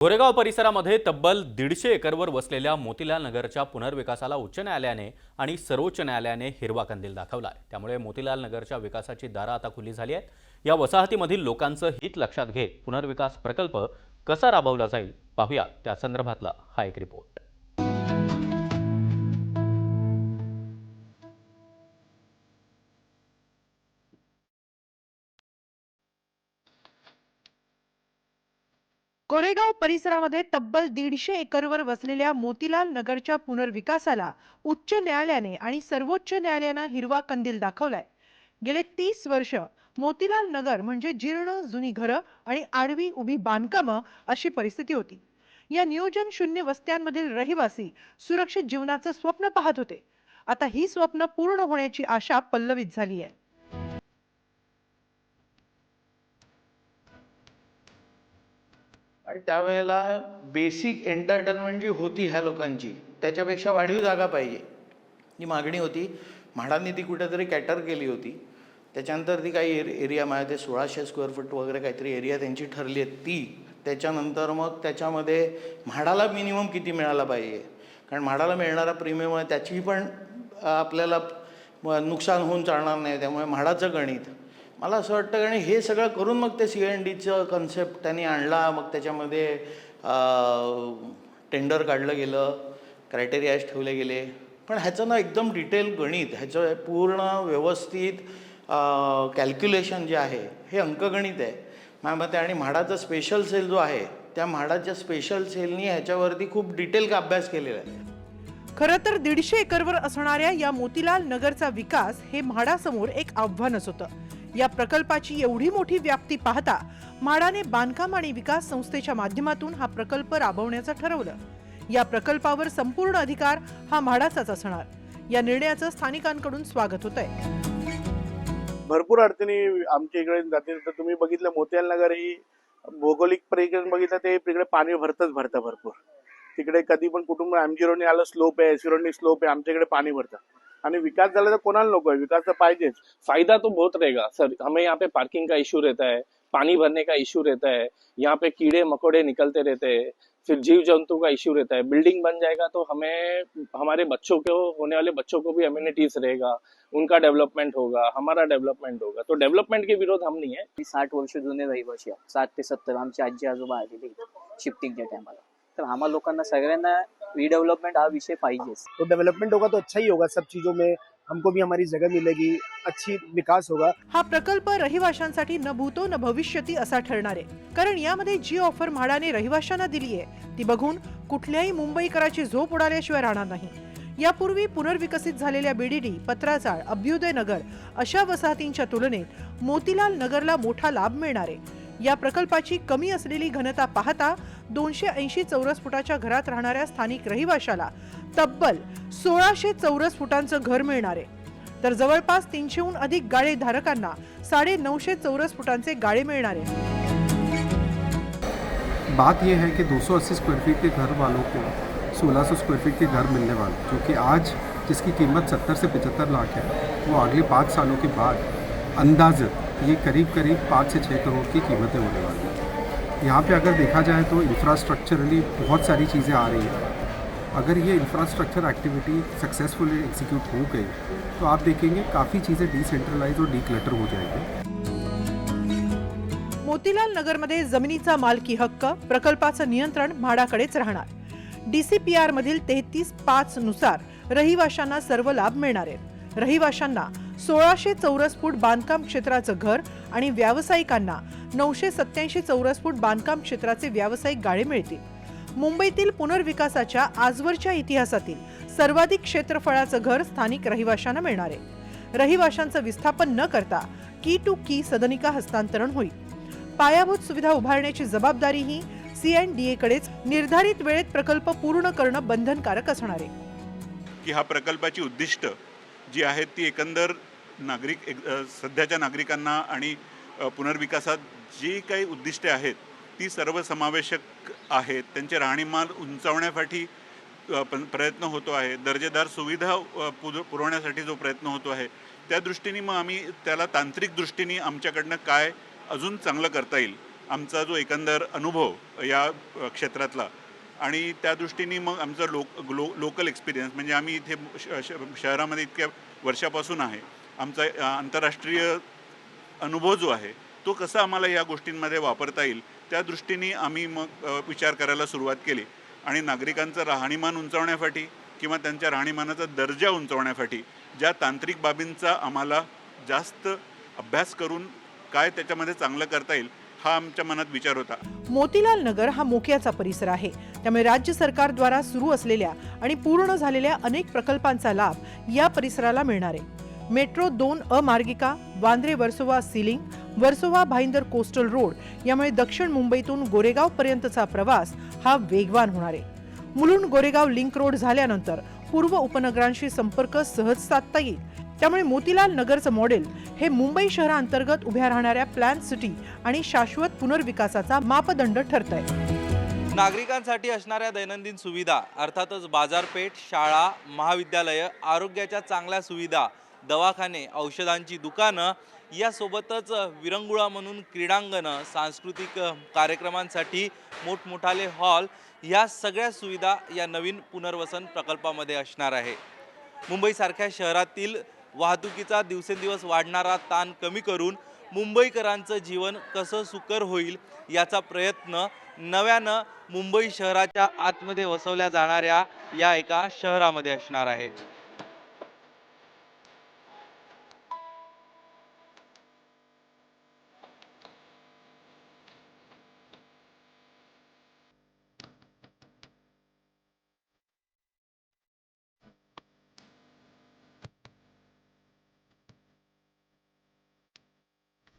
गोरेगाव परिसरामध्ये तब्बल 150 एकरवर वसलेल्या मोतीलाल नगरच्या पुनर्विकासाला उच्च न्यायालयाने आणि सर्वोच्च न्यायालयाने हिरवा कंदील दाखवलाय। त्यामुळे मोतीलाल नगरच्या विकासाची दारं आता खुली झाली आहेत। या वसाहतीमधील लोकांचं हित लक्षात घेत पुनर्विकास प्रकल्प कसा राबवला जाईल पाहूया त्या संदर्भातला हा एक रिपोर्ट। गोरेगाव परिसरामध्ये तब्बल 150 एकरवर वसलेल्या मोतीलाल नगरच्या पुनर्विकासाला उच्च न्यायालयाने आणि सर्वोच्च न्यायालयाने हिरवा कंदील दाखवलाय। गेले 30 वर्ष मोतीलाल नगर म्हणजे जीर्ण जुनी घरं आणि आडवी उभी बांधकामं अशी परिस्थिती होती। या नियोजन शून्य वस्त्यांमधील रहिवासी सुरक्षित जीवनाचं स्वप्न पाहत होते। आता ही स्वप्न पूर्ण होण्याची आशा पल्लवित झाली आहे। आणि त्यावेळेला बेसिक एंटरटेनमेंट जी होती ह्या लोकांची त्याच्यापेक्षा वाढीव जागा पाहिजे ही मागणी होती। म्हाडांनी ती कुठेतरी कॅटर केली होती। त्याच्यानंतर ती काही एरिया माझ्या ते 1600 स्क्वेअर फूट वगैरे काहीतरी एरिया त्यांची ठरली आहे ती। त्याच्यानंतर मग त्याच्यामध्ये म्हाडाला मिनिमम किती मिळाला पाहिजे, कारण म्हाडाला मिळणारा प्रीमियम आहे त्याची पण आपल्याला नुकसान होऊन चालणार नाही। त्यामुळे म्हाडाचं गणित मला असं वाटतं, आणि हे सगळं करून मग ते CNDचं कन्सेप्ट त्यांनी आणला। मग त्याच्यामध्ये टेंडर काढलं गेलं, क्रायटेरियाज ठेवले गेले, पण ह्याचं ना एकदम डिटेल गणित, ह्याचं पूर्ण व्यवस्थित कॅल्क्युलेशन जे आहे हे अंकगणित आहे माझ्या मते। आणि म्हाडाचा स्पेशल सेल जो आहे त्या म्हाडाच्या स्पेशल सेलनी ह्याच्यावरती खूप डिटेल अभ्यास केलेला आहे। खरं तर 150 एकरवर असणाऱ्या या मोतीलाल नगरचा विकास हे म्हाडासमोर एक आव्हानच होतं। या प्रकल्पाची एवढी मोठी व्याप्ती पाहता म्हाडाने बांधकाम आणि विकास संस्थेच्या माध्यमातून हा प्रकल्प राबवण्याचं ठरवलं। या प्रकल्पावर संपूर्ण अधिकार हा म्हाडाचाच असणार। या निर्णयाचं स्थानिकांकडून स्वागत होतंय। भरपूर अडचणी आमच्या इकडे जातील। तर तुम्ही बघितलं मोतीलाल नगर ही भौगोलिक परिकरण बघितलं ते तिकडे पाणी भरतं भरपूर। तिकडे कधी पण कुटुंब MG रोडने आलं स्लोप आहे, SC रोडने स्लोप आहे, आमच्याकडे पाणी भरतं। आणि विकास झाला तर कोणाला नको आहे, विकास तर पाहिजेच। फायदा तो बहुत रहेगा सर। हमें यहाँ पे पार्किंग का इशू रहता है, पानी भरने का इशू रहता है, यहाँ पे कीड़े मकोड़े निकलते रहते हैं, फिर जीव जंतु का इशू रहता है। बिल्डिंग बन जाएगा तो हमें हमारे बच्चों को, होने वाले बच्चों को भी अम्यूनिटीज रहेगा, उनका डेवलपमेंट होगा, हमारा डेवलपमेंट होगा। तो डेवलपमेंट के विरोध हम नहीं है। 60 वर्ष जुने रहिवासी 60 ते 70 आमचे आजी आजोबा आलेले शिफ्टिंगच्या टायमाला। तर आम्हाला लोकांना सगळ्यांना रिडेव्हलपमेंट हा विषय पाहिजेच। तो डेवलपमेंट होगा तो अच्छा ही होगा, सब चीजों में हमको भी हमारी जगह मिलेगी, अच्छी विकास होगा। हा प्रकल्प रहिवाशांसाठी न भूतो न भविष्यती असा ठरणार आहे, कारण यामध्ये जी ऑफर म्हाडाने रहिवाशांना दिली आहे ती बघून कुठल्याही मुंबईकराची झोप उडाल्याशिवाय राहणार नाही। यापूर्वी पुनर्विकसित झालेल्या BDD, पत्राचाळ, अभ्युदय नगर अशा वसाहतींच्या तुलनेत मोतीलाल नगरला मोठा लाभ मिळणार आहे। या प्रकल्पाची कमी असलेली घनता पाहता 280 चौरस फुटाच्या घरात राहणाऱ्या स्थानिक रहिवाशाला तब्बल 1600 चौरस फुटांचं घर मिळणार आहे, तर जवळपास 300हून अधिक गाळे धारकांना 950 चौरस फुटांचे गाळे मिळणार आहे। बात यह है कि 280 स्क्वायर फीट के घर वालों को 1600 स्क्वायर फीट के घर मिलने वाले, जो कि आज जिसकी कीमत 70 से 75 लाख है, वो अगले 5 सालों के बाद अंदाज़त ये करीब 5 से 6 करोड़ की कीमतें होने वाली हैं। यहाँ पे अगर देखा जाए तो इंफ्रास्ट्रक्चरली बहुत सारी चीज़ें आ रही हैं। अगर ये इंफ्रास्ट्रक्चर एक्टिविटी सक्सेसफुली एग्जीक्यूट हो गई तो आप देखेंगे काफ़ी चीज़ें डिसेंट्रलाइज और डीक्लटर हो जाएंगी। मोतीलाल नगरमध्ये जमिनीचा मालकी हक्क, प्रकल्पाचं नियंत्रण म्हाडाकडेच राहणार। DCPR मधील 33.5 नुसार रहिवाशांना सर्व लाभ मिळणार आहेत। रहिवाशांना 1600 चौरस फूट बांधकाम क्षेत्राचं घर आणि व्यावसायिकांना 987 चौरस फूट बांधकाम क्षेत्राचे व्यावसायिक गाळे मिळतील। मुंबईतील पुनर्विकासाच्या आजवरच्या इतिहासातील सर्वाधिक क्षेत्रफळाचं घर स्थानिक रहिवाशांना मिळणार आहे। रहिवाशांचं विस्थापन न करता की टू की सदनिका हस्तांतरण होईल। पायाभूत सुविधा उभारण्याची जबाबदारी ही CNDA कडेच निर्धारित वेळेत प्रकल्प पूर्ण करणं बंधनकारक असणार आहे। की हा प्रकल्पाची उद्दिष्ट जी आहेत ती एकंदर सध्याच्या नागरिकांना आणि पुनर्विकासात जी काही उद्दिष्टे आहेत ती सर्वसमावेशक आहेत। त्यांचे राहणीमान उंचावण्यासाठी प्रयत्न होतो आहे, दर्जेदार सुविधा पुरवण्यासाठी जो प्रयत्न होतो आहे त्या दृष्टीने मग आम्ही त्याला तांत्रिक दृष्टीने आमच्याकडनं काय अजून चांगलं करता येईल आमचा जो एकंदर अनुभव या क्षेत्रातला आणि त्या दृष्टीने मग आमचं लोकल एक्सपिरियन्स म्हणजे आम्ही इथे शहरामध्ये इतक्या वर्षापासून आहे, आमचा आंतरराष्ट्रीय अनुभव जो आहे तो कसा आम्हाला या गोष्टींमध्ये वापरता येईल त्या दृष्टीने आम्ही मग विचार करायला सुरुवात केली आणि नागरिकांचं राहणीमान उंचावण्यासाठी किंवा त्यांच्या राहणीमानाचा दर्जा उंचावण्यासाठी ज्या तांत्रिक बाबींचा आम्हाला जास्त अभ्यास करून काय त्याच्यामध्ये चांगलं करता येईल हा आमच्या मनात विचार होता. मोतीलाल नगर हा मोक्याचा परिसर आहे, त्यामुळे राज्य सरकारद्वारा सुरू असलेल्या आणि पूर्ण झालेल्या अनेक प्रकल्पांचा लाभ या परिसराला मिळणार आहे. मेट्रो 2 मार्गिका, Vandre Versova sea link, Versova Bhayandar coastal road यामुळे दक्षिण मुंबईतून गोरेगाव पर्यंतचा प्रवास हा वेगवान होणार आहे. मुलुंड गोरेगाव लिंक रोड झाल्यानंतर पूर्व उपनगरांशी संपर्क सहज साधता येईल. त्यामुळे मोतीलाल नगरचं मॉडेल हे मुंबई शहरांतर्गत उभ्या राहणाऱ्या प्लॅन सिटी आणि शाश्वत पुनर्विकासाचा मापदंड ठरतंय. नागरिकांसाठी असणाऱ्या दैनंदिन सुविधा अर्थातच बाजारपेठ, शाळा, महाविद्यालय, आरोग्याच्या चांगल्या सुविधा, दवाखाने, औषधांची दुकानं यासोबतच विरंगुळा म्हणून क्रीडांगणं, सांस्कृतिक कार्यक्रमांसाठी मोठमोठाले हॉल या सगळ्या सुविधा या नवीन पुनर्वसन प्रकल्पामध्ये असणार आहे. मुंबईसारख्या शहरातील वाहतुकीचा दिवसेंदिवस वाढणारा ताण कमी करून मुंबईकरांचं जीवन कसं सुकर होईल याचा प्रयत्न नव्यानं मुंबई शहराच्या आतमध्ये वसवल्या जाणाऱ्या या एका शहरामध्ये असणार आहे.